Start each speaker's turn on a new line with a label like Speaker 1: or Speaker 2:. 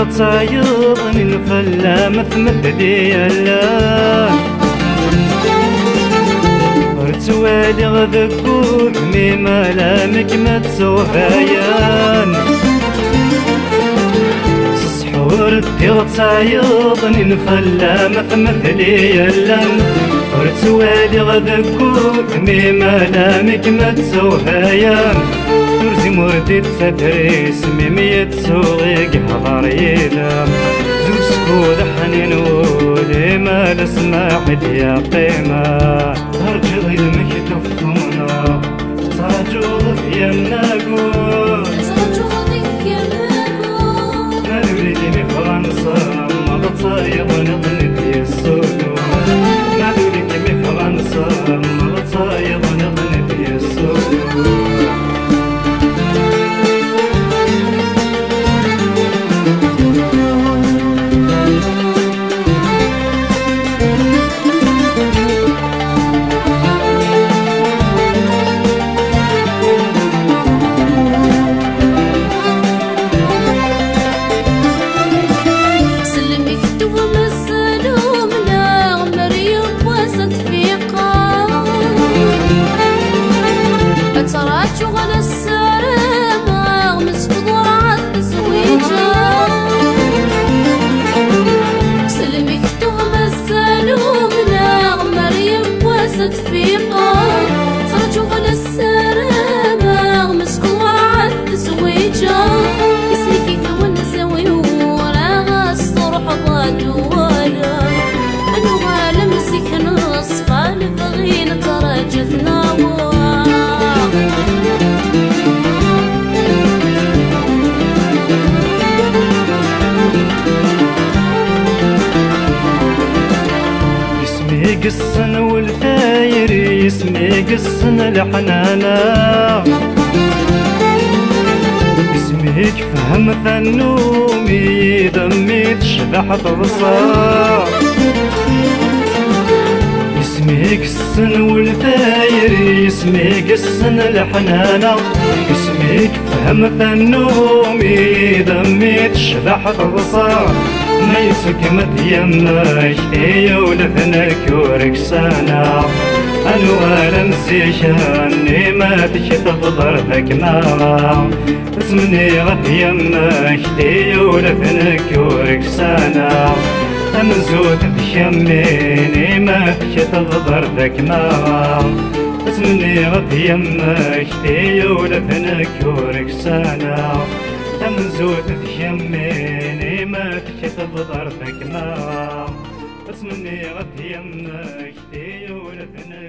Speaker 1: غتعيط من الفلا مثل ديالها رتوالي غذكور مي ملامك ما تسوفايان السحور دي غتعيط من الفلا مثل ديالها رتوالي غذكور مي ملامك ما تسوفايان ترزي مردي تدريس ميمية سوغيك هضر يدام زوج سكود حنين ولي ما نسمع يا قيمة ترجو المكتوب ثمنا ترجو يا ناقول ما نريد من فرنسا ما بطايب نغني دي السودو ما نريد من فرنسا ما بطايب نغني دي السودو قصن والثاير اسمي قصن الحنانة اسميك فهم فنومي دمي تشبح تبصار اسمي قصن والثاير اسمي قصن الحنانة اسميك فهم فنومي دمي تشبح تبصار ما يسكمت يمك هي ولفنك وركسانا أنوار مسيشاني ما تشتفضر ذكنا اسمني غد يمك هي ولفنك وركسانا أمزود بشميني ما تشتفضر ذكنا اسمني غد يمك هي ولفنك وركسانا أمزود بشميني ما تشتف ظرفك ما اسمني غد يمك تي ولفنك